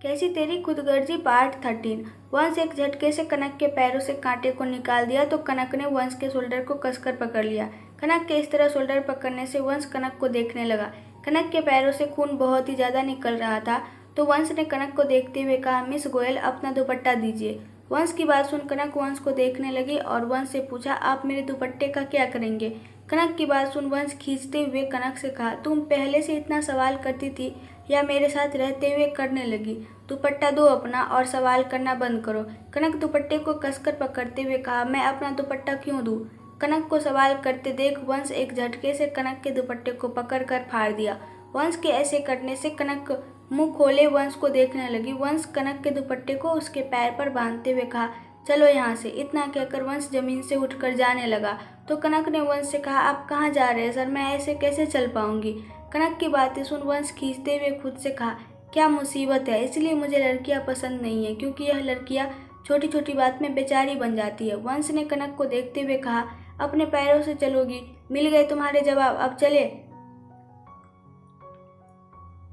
कैसी तेरी खुदगर्जी पार्ट 13। वंश एक झटके से कनक के पैरों से कांटे को निकाल दिया तो कनक ने वंश के शोल्डर को कसकर पकड़ लिया। कनक के इस तरह शोल्डर पकड़ने से वंश कनक को देखने लगा। कनक के पैरों से खून बहुत ही ज्यादा निकल रहा था तो वंश ने कनक को देखते हुए कहा, मिस गोयल अपना दुपट्टा दीजिए। वंश की बात सुन कनक वंश को देखने लगी और वंश से पूछा, आप मेरे दुपट्टे का क्या करेंगे। कनक की बात सुन वंश खींचते हुए कनक से कहा, तुम पहले से इतना सवाल करती थी या मेरे साथ रहते हुए करने लगी। दुपट्टा दो अपना और सवाल करना बंद करो। कनक दुपट्टे को कसकर पकड़ते हुए कहा, मैं अपना दुपट्टा क्यों दूं। कनक को सवाल करते देख वंश एक झटके से कनक के दुपट्टे को पकड़कर फाड़ दिया। वंश के ऐसे करने से कनक मुंह खोले वंश को देखने लगी। वंश कनक के दुपट्टे को उसके पैर पर बांधते हुए कहा, चलो यहाँ से। इतना कहकर वंश जमीन से उठकर जाने लगा तो कनक ने वंश से कहा, आप कहाँ जा रहे हैं सर, मैं ऐसे कैसे चल पाऊंगी। कनक की बातें सुन वंश खींचते हुए खुद से कहा, क्या मुसीबत है, इसलिए मुझे लड़कियां पसंद नहीं है क्योंकि यह लड़कियां छोटी छोटी बात में बेचारी बन जाती है। वंश ने कनक को देखते हुए कहा, अपने पैरों से चलोगी। मिल गए तुम्हारे जवाब, अब चले।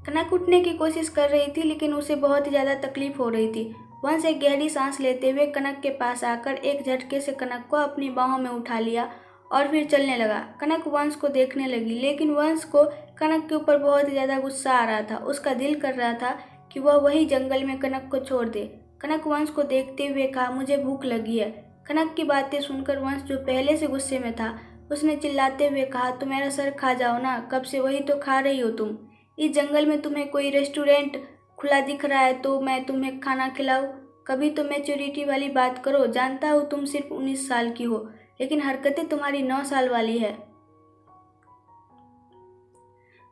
कनक उठने की कोशिश कर रही थी लेकिन उसे बहुत ही ज्यादा तकलीफ हो रही थी। वंश एक गहरी सांस लेते हुए कनक के पास आकर एक झटके से कनक को अपनी बाहों में उठा लिया और फिर चलने लगा। कनक वंश को देखने लगी लेकिन वंश को कनक के ऊपर बहुत ही ज्यादा गुस्सा आ रहा था। उसका दिल कर रहा था कि वह वही जंगल में कनक को छोड़ दे। कनक वंश को देखते हुए कहा, मुझे भूख लगी है। कनक की बातें सुनकर वंश जो पहले से गुस्से में था उसने चिल्लाते हुए कहा, तुम मेरा सर खा जाओ ना, कब से वही तो खा रही हो तुम। इस जंगल में तुम्हें कोई रेस्टोरेंट खुला दिख रहा है तो मैं तुम्हें खाना खिलाऊं। कभी तो मैच्योरिटी वाली बात करो। जानता हूँ तुम सिर्फ 19 साल की हो लेकिन हरकतें तुम्हारी 9 साल वाली है।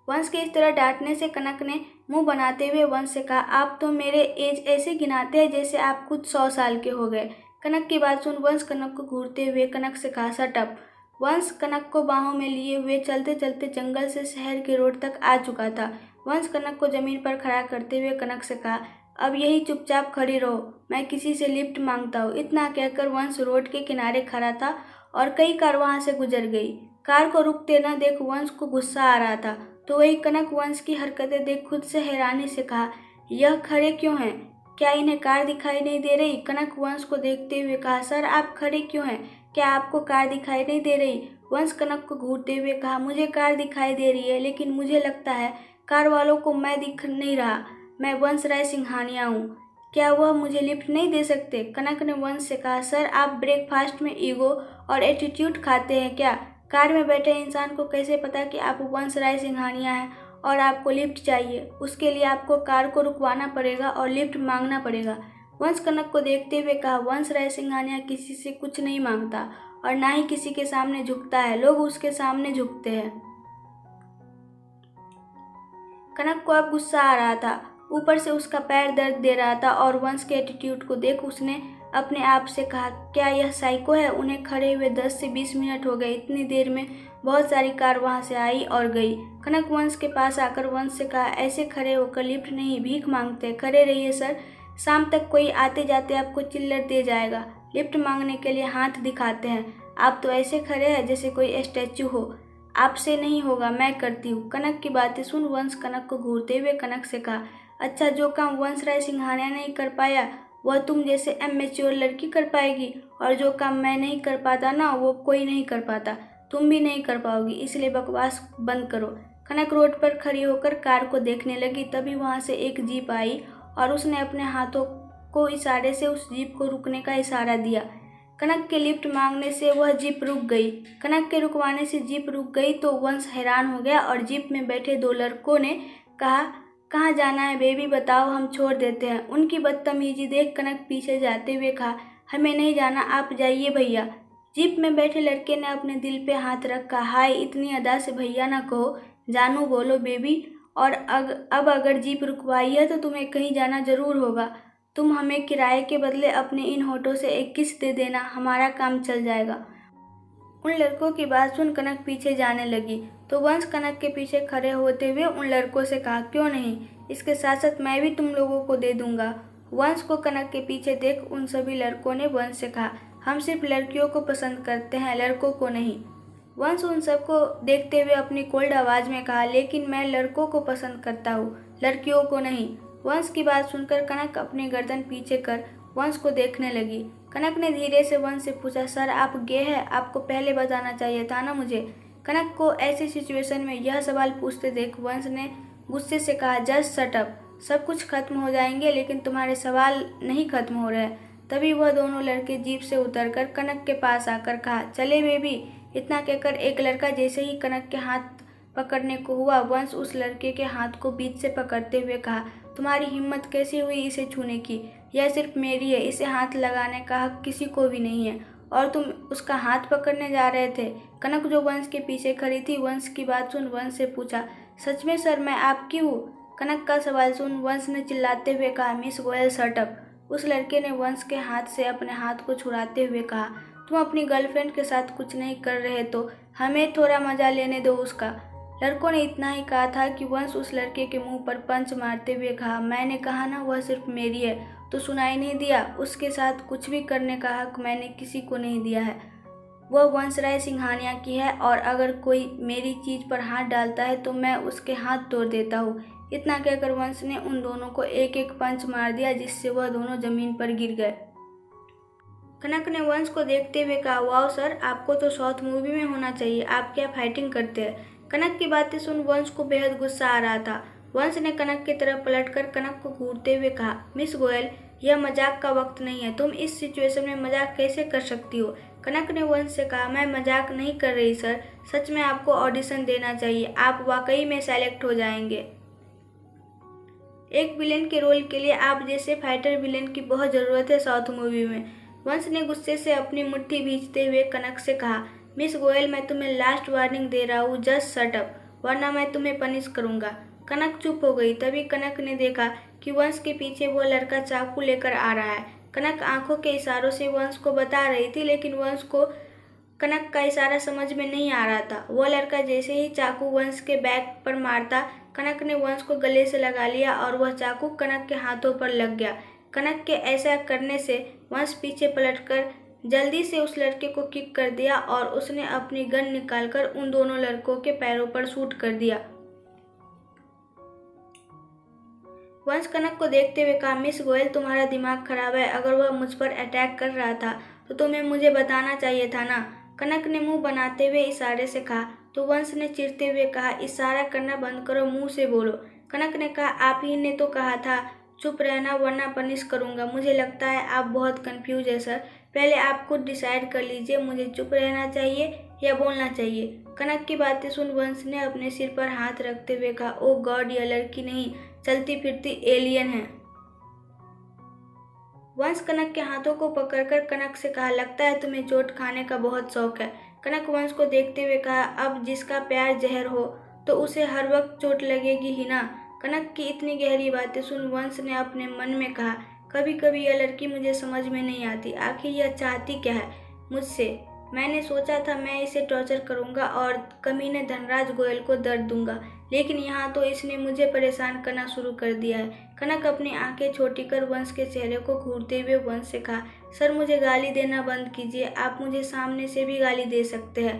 वंश के इस तरह डांटने से कनक ने मुंह बनाते हुए वंश से कहा, आप तो मेरे एज ऐसे गिनाते हैं जैसे आप खुद 100 साल के हो गए। कनक की बात सुन वंश कनक को घूरते हुए कनक से कहा, शट अप। वंश कनक को बाहों में लिए हुए चलते चलते जंगल से शहर के रोड तक आ चुका था। वंश कनक को जमीन पर खड़ा करते हुए कनक से कहा, अब यही चुपचाप खड़ी रहो, मैं किसी से लिफ्ट मांगता हूँ। इतना कहकर वंश रोड के किनारे खड़ा था और कई कार वहां से गुजर गई। कार को रुकते न देख वंश को गुस्सा आ रहा था तो वही कनक वंश की हरकतें देख खुद से हैरानी से कहा, यह खड़े क्यों हैं, क्या इन्हें कार दिखाई नहीं दे रही। कनक वंश को देखते हुए कहा, सर आप खड़े क्यों हैं, क्या आपको कार दिखाई नहीं दे रही। वंश कनक को घूरते हुए कहा, मुझे कार दिखाई दे रही है लेकिन मुझे लगता है कार वालों को मैं दिख नहीं रहा। मैं वंश राय सिंघानिया हूँ, क्या वह मुझे लिफ्ट नहीं दे सकते। कनक ने वंश से कहा, सर आप ब्रेकफास्ट में ईगो और एटीट्यूड खाते हैं क्या। कार में बैठे इंसान को कैसे पता कि आप वंश राय सिंघानिया हैं और आपको लिफ्ट चाहिए। उसके लिए आपको कार को रुकवाना पड़ेगा और लिफ्ट मांगना पड़ेगा। वंश कनक को देखते हुए कहा, वंश राय सिंघानिया किसी से कुछ नहीं मांगता और ना ही किसी के सामने झुकता है, लोग उसके सामने झुकते हैं। कनक को अब गुस्सा आ रहा था, ऊपर से उसका पैर दर्द दे रहा था और वंश के एटीट्यूड को देख उसने अपने आप से कहा, क्या यह साइको है। उन्हें खड़े हुए 10 से 20 मिनट हो गए। इतनी देर में बहुत सारी कार वहां से आई और गई। कनक वंश के पास आकर वंश से कहा, ऐसे खड़े होकर लिफ्ट नहीं भीख मांगते, खड़े रहिए सर, शाम तक कोई आते जाते आपको चिल्लर दे जाएगा। लिफ्ट मांगने के लिए हाथ दिखाते हैं, आप तो ऐसे खड़े हैं जैसे कोई स्टैचू हो। आपसे नहीं होगा, मैं करती हूँ। कनक की बातें सुन वंश कनक को घूरते हुए कनक से कहा, अच्छा जो काम वंश राय सिंघानिया नहीं कर पाया वह तुम जैसे इमैच्योर लड़की कर पाएगी, और जो काम मैं नहीं कर पाता ना वो कोई नहीं कर पाता, तुम भी नहीं कर पाओगी, इसलिए बकवास बंद करो। कनक रोड पर खड़ी होकर कार को देखने लगी। तभी वहां से एक जीप आई और उसने अपने हाथों को इशारे से उस जीप को रुकने का इशारा दिया। कनक के लिफ्ट मांगने से वह जीप रुक गई। कनक के रुकवाने से जीप रुक गई तो वंश हैरान हो गया और जीप में बैठे 2 लड़कों ने कहा, कहाँ जाना है बेबी, बताओ हम छोड़ देते हैं। उनकी बदतमीजी देख कनक पीछे जाते हुए कहा, हमें नहीं जाना, आप जाइए भैया। जीप में बैठे लड़के ने अपने दिल पे हाथ रखा, हाय इतनी अदा से भैया ना कहो, जानू बोलो बेबी, और अब अगर जीप रुकवाई है तो तुम्हें कहीं जाना जरूर होगा। तुम हमें किराए के बदले अपने इन होठों से एक किस दे देना, हमारा काम चल जाएगा। उन लड़कों की बात सुन कनक पीछे जाने लगी तो वंश कनक के पीछे खड़े होते हुए उन लड़कों से कहा, क्यों नहीं, इसके साथ साथ मैं भी तुम लोगों को दे दूंगा। वंश को कनक के पीछे देख उन सभी लड़कों ने वंश से कहा, हम सिर्फ लड़कियों को पसंद करते हैं, लड़कों को नहीं। वंश उन सबको देखते हुए अपनी कोल्ड आवाज में कहा, लेकिन मैं लड़कों को पसंद करता हूँ, लड़कियों को नहीं। वंश की बात सुनकर कनक अपनी गर्दन पीछे कर वंश को देखने लगी। कनक ने धीरे से वंश से पूछा, सर आप गे हैं? आपको पहले बताना चाहिए था ना मुझे। कनक को ऐसी सिचुएशन में यह सवाल पूछते देख वंश ने गुस्से से कहा, जस्ट शट अप। सब कुछ खत्म हो जाएंगे लेकिन तुम्हारे सवाल नहीं खत्म हो रहे। तभी वह दोनों लड़के जीप से उतरकर कनक के पास आकर कहा, चले बेबी। इतना कहकर एक लड़का जैसे ही कनक के हाथ पकड़ने को हुआ, वंश उस लड़के के हाथ को बीच से पकड़ते हुए कहा, तुम्हारी हिम्मत कैसी हुई इसे छूने की? यह सिर्फ मेरी है, इसे हाथ लगाने का हक किसी को भी नहीं है। और तुम उसका हाथ पकड़ने जा रहे थे? कनक जो वंश के पीछे खड़ी थी, वंश की बात सुन वंश से पूछा, सच में सर मैं आपकी हूँ? कनक का सवाल सुन वंश ने चिल्लाते हुए कहा, मिस गोयल शट अप। उस लड़के ने वंश के हाथ से अपने हाथ को छुड़ाते हुए कहा, तुम अपनी गर्लफ्रेंड के साथ कुछ नहीं कर रहे तो हमें थोड़ा मजा लेने दो उसका। लड़कों ने इतना ही कहा था कि वंश उस लड़के के मुंह पर पंच मारते हुए कहा, मैंने कहा ना वह सिर्फ मेरी है, तो सुनाई नहीं दिया? उसके साथ कुछ भी करने का हक मैंने किसी को नहीं दिया है। वह वंशराय सिंघानिया की है और अगर कोई मेरी चीज पर हाथ डालता है तो मैं उसके हाथ तोड़ देता हूँ। इतना कहकर वंश ने उन दोनों को एक एक पंच मार दिया जिससे वह दोनों जमीन पर गिर गए। कनक ने वंश को देखते हुए कहा, वाह सर आपको तो साउथ मूवी में होना चाहिए, आप क्या फाइटिंग करते हैं। कनक की बातें सुन वंश को बेहद गुस्सा आ रहा था। वंश ने कनक की तरफ पलटकर कनक को घूरते हुए कहा, मिस गोयल यह मजाक का वक्त नहीं है, तुम इस सिचुएशन में मजाक कैसे कर सकती हो। कनक ने वंश से कहा, मैं मजाक नहीं कर रही सर, सच में आपको ऑडिशन देना चाहिए, आप वाकई में सेलेक्ट हो जाएंगे। एक विलेन के रोल के लिए आप जैसे फाइटर विलेन की बहुत ज़रूरत है साउथ मूवी में। वंश ने गुस्से से अपनी मुट्ठी भींचते हुए कनक से कहा, मिस गोयल मैं तुम्हें लास्ट वार्निंग दे रहा हूँ, जस्ट शट अप वरना मैं तुम्हें पनिश करूँगा। कनक चुप हो गई। तभी कनक ने देखा कि वंश के पीछे वो लड़का चाकू लेकर आ रहा है। कनक आंखों के इशारों से वंश को बता रही थी लेकिन वंश को कनक का इशारा समझ में नहीं आ रहा था। वह लड़का जैसे ही चाकू वंश के बैक पर मारता, कनक ने वंश को गले से लगा लिया और वह चाकू कनक के हाथों पर लग गया। कनक के ऐसा करने से वंश पीछे पलटकर जल्दी से उस लड़के को किक कर दिया और उसने अपनी गन निकालकर उन दोनों लड़कों के पैरों पर शूट कर दिया। वंश कनक को देखते हुए कहा, मिस गोयल तुम्हारा दिमाग खराब है, अगर वह मुझ पर अटैक कर रहा था तो तुम्हें मुझे बताना चाहिए था ना। कनक ने मुंह बनाते हुए इशारे से कहा। तो वंश ने चिढ़ते हुए कहा, इशारा करना बंद करो, मुंह से बोलो। कनक ने कहा, आप ही ने तो कहा था चुप रहना वरना पनिश करूंगा। मुझे लगता है आप बहुत कंफ्यूज है सर, पहले आप खुद डिसाइड कर लीजिए मुझे चुप रहना चाहिए या बोलना चाहिए। कनक की बातें सुन वंश ने अपने सिर पर हाथ रखते हुए कहा, ओ गॉड यह लड़की नहीं चलती फिरती एलियन है। वंश कनक के हाथों को पकड़कर कनक से कहा, लगता है तुम्हें चोट खाने का बहुत शौक है। कनक वंश को देखते हुए कहा, अब जिसका प्यार जहर हो तो उसे हर वक्त चोट लगेगी ही ना। कनक की इतनी गहरी बातें सुन वंश ने अपने मन में कहा, कभी कभी यह लड़की मुझे समझ में नहीं आती, आखिर यह चाहती क्या है मुझसे। मैंने सोचा था मैं इसे टॉर्चर करूंगा और कमीने धनराज गोयल को दर्द दूंगा, लेकिन यहाँ तो इसने मुझे परेशान करना शुरू कर दिया है। कनक अपनी आंखें छोटी कर वंश के चेहरे को घूरते हुए वंश से कहा, सर मुझे गाली देना बंद कीजिए, आप मुझे सामने से भी गाली दे सकते हैं।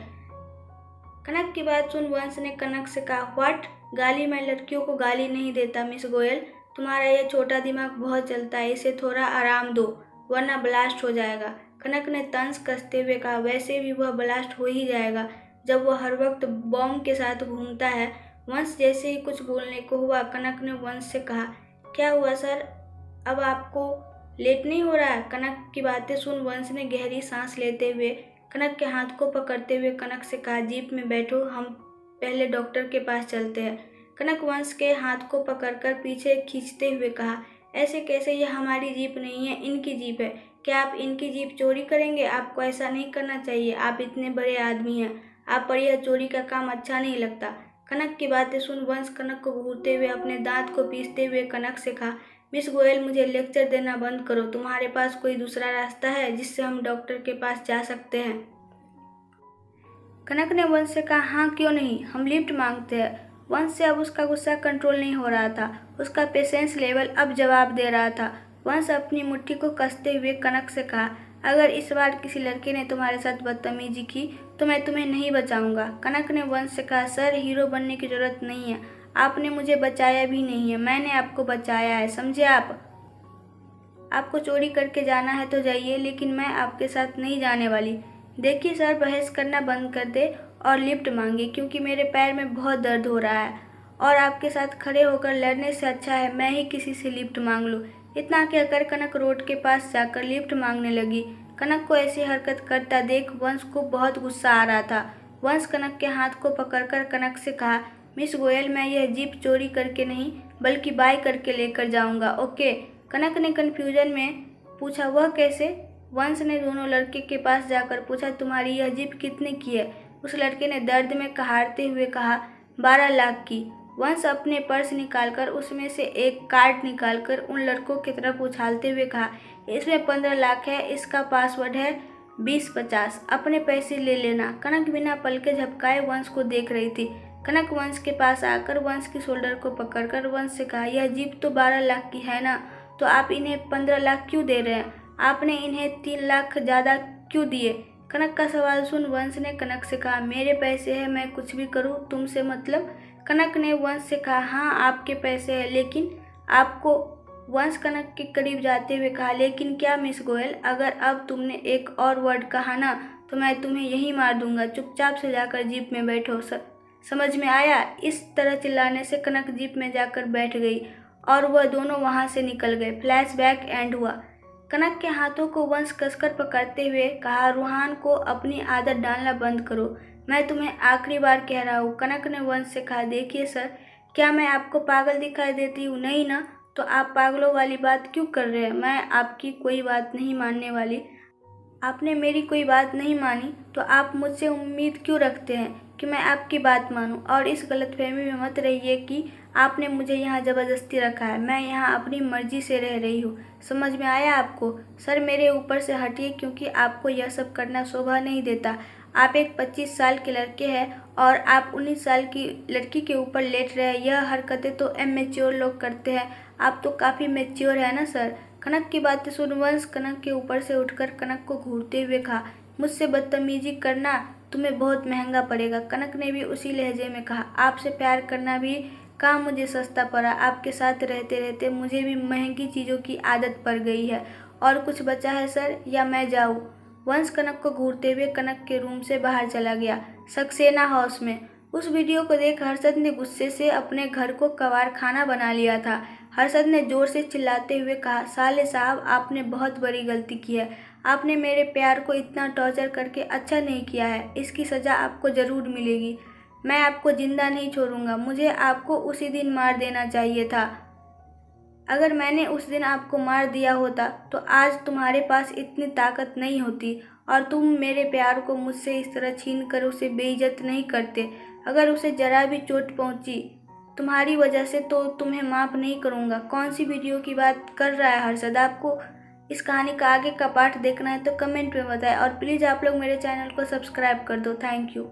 कनक की बात सुन वंश ने कनक से कहा, व्हाट? गाली? मैं लड़कियों को गाली नहीं देता मिस गोयल, तुम्हारा यह छोटा दिमाग बहुत चलता है, इसे थोड़ा आराम दो वरना ब्लास्ट हो जाएगा। कनक ने तंज कसते हुए कहा, वैसे भी वह ब्लास्ट हो ही जाएगा जब वह हर वक्त बॉम्ब के साथ घूमता है। वंश जैसे ही कुछ बोलने को हुआ, कनक ने वंश से कहा, क्या हुआ सर, अब आपको लेट नहीं हो रहा है? कनक की बातें सुन वंश ने गहरी सांस लेते हुए कनक के हाथ को पकड़ते हुए कनक से कहा, जीप में बैठो, हम पहले डॉक्टर के पास चलते हैं। कनक वंश के हाथ को पकड़कर पीछे खींचते हुए कहा, ऐसे कैसे, यह हमारी जीप नहीं है, इनकी जीप है। क्या आप इनकी जीप चोरी करेंगे? आपको ऐसा नहीं करना चाहिए, आप इतने बड़े आदमी हैं, आप पर यह चोरी का काम अच्छा नहीं लगता। कनक की बातें सुन वंश कनक को घूरते हुए अपने दांत को पीसते हुए कनक से कहा, मिस गोयल मुझे लेक्चर देना बंद करो, तुम्हारे पास कोई दूसरा रास्ता है जिससे हम डॉक्टर के पास जा सकते हैं? कनक ने वंश से कहा, हाँ क्यों नहीं, हम लिफ्ट मांगते हैं। वंश से अब उसका गुस्सा कंट्रोल नहीं हो रहा था, उसका पेशेंस लेवल अब जवाब दे रहा था। वंश अपनी मुट्ठी को कसते हुए कनक से कहा, अगर इस बार किसी लड़के ने तुम्हारे साथ बदतमीजी की तो मैं तुम्हें नहीं बचाऊंगा। कनक ने वंश से कहा, सर हीरो बनने की जरूरत नहीं है, आपने मुझे बचाया भी नहीं है, मैंने आपको बचाया है, समझे आप? आपको चोरी करके जाना है तो जाइए, लेकिन मैं आपके साथ नहीं जाने वाली। देखिए सर, बहस करना बंद कर दे और लिफ्ट मांगे, क्योंकि मेरे पैर में बहुत दर्द हो रहा है और आपके साथ खड़े होकर लड़ने से अच्छा है मैं ही किसी से लिफ्ट मांग लूँ। इतना कहकर कनक रोड के पास जाकर लिफ्ट मांगने लगी। कनक को ऐसी हरकत करता देख वंश को बहुत गुस्सा आ रहा था। वंश कनक के हाथ को पकड़कर कनक से कहा, मिस गोयल, मैं यह जीप चोरी करके नहीं बल्कि बाय करके लेकर जाऊंगा, ओके? कनक ने कन्फ्यूजन में पूछा, वह कैसे? वंश ने दोनों लड़के के पास जाकर पूछा, तुम्हारी यह जीप कितने की है? उस लड़के ने दर्द में कहारते हुए कहा, 12 लाख की। वंश अपने पर्स निकालकर उसमें से एक कार्ड निकालकर उन लड़कों की तरफ उछालते हुए कहा, इसमें 15 लाख है, इसका पासवर्ड है 2050, अपने पैसे ले लेना। कनक बिना पलके झपकाए वंश को देख रही थी। कनक वंश के पास आकर वंश की शोल्डर को पकड़कर वंश से कहा, यह जीप तो 12 लाख की है ना, तो आप इन्हें 15 लाख क्यों दे रहे हैं? आपने इन्हें 3 लाख ज़्यादा क्यों दिए? कनक का सवाल सुन वंश ने कनक से कहा, मेरे पैसे हैं, मैं कुछ भी करूं, तुमसे मतलब? कनक ने वंश से कहा, हाँ आपके पैसे हैं, लेकिन आपको। वंश कनक के करीब जाते हुए कहा, लेकिन क्या मिस गोयल, अगर अब तुमने एक और वर्ड कहा ना तो मैं तुम्हें यहीं मार दूंगा। चुपचाप से जाकर जीप में बैठो, समझ में आया? इस तरह चिल्लाने से कनक जीप में जाकर बैठ गई और वह दोनों वहां से निकल गए। फ्लैशबैक एंड हुआ। कनक के हाथों को वंश कसकर पकड़ते हुए कहा, रूहान को अपनी आदत डालना बंद करो, मैं तुम्हें आखिरी बार कह रहा हूँ। कनक ने वंश से कहा, देखिए सर, क्या मैं आपको पागल दिखाई देती हूँ? नहीं ना, तो आप पागलों वाली बात क्यों कर रहे हैं? मैं आपकी कोई बात नहीं मानने वाली। आपने मेरी कोई बात नहीं मानी तो आप मुझसे उम्मीद क्यों रखते हैं कि मैं आपकी बात मानूं? और इस गलतफहमी में मत रहिए कि आपने मुझे यहाँ ज़बरदस्ती रखा है। मैं यहाँ अपनी मर्जी से रह रही हूँ, समझ में आया आपको? सर, मेरे ऊपर से हटिए, क्योंकि आपको यह सब करना शोभा नहीं देता। आप एक 25 साल के लड़के हैं और आप 19 साल की लड़की के ऊपर लेट रहे हैं। यह हरकतें तो इमेच्योर लोग करते हैं, आप तो काफ़ी मैच्योर है ना सर? कनक की बातें सुन वंश कनक के ऊपर से उठकर कनक को घूरते हुए कहा, मुझसे बदतमीजी करना तुम्हें बहुत महंगा पड़ेगा। कनक ने भी उसी लहजे में कहा, आपसे प्यार करना भी कहाँ मुझे सस्ता पड़ा, आपके साथ रहते रहते मुझे भी महंगी चीज़ों की आदत पड़ गई है। और कुछ बचा है सर, या मैं जाऊँ? वंश कनक को घूरते हुए कनक के रूम से बाहर चला गया। सक्सेना हाउस में। उस वीडियो को देख हर्षद ने गुस्से से अपने घर को कबाड़ खाना बना लिया था। हर्षद ने जोर से चिल्लाते हुए कहा, साले साहब, आपने बहुत बड़ी गलती की है। आपने मेरे प्यार को इतना टॉर्चर करके अच्छा नहीं किया है। इसकी सज़ा आपको ज़रूर मिलेगी। मैं आपको जिंदा नहीं छोड़ूंगा। मुझे आपको उसी दिन मार देना चाहिए था। अगर मैंने उस दिन आपको मार दिया होता तो आज तुम्हारे पास इतनी ताकत नहीं होती और तुम मेरे प्यार को मुझसे इस तरह छीन कर उसे बेइज्जत नहीं करते। अगर उसे जरा भी चोट पहुंची तुम्हारी वजह से तो तुम्हें माफ़ नहीं करूंगा। कौन सी वीडियो की बात कर रहा है हर्षद? आपको इस कहानी का आगे का पार्ट देखना है तो कमेंट में बताएं और प्लीज़ आप लोग मेरे चैनल को सब्सक्राइब कर दो। Thank you.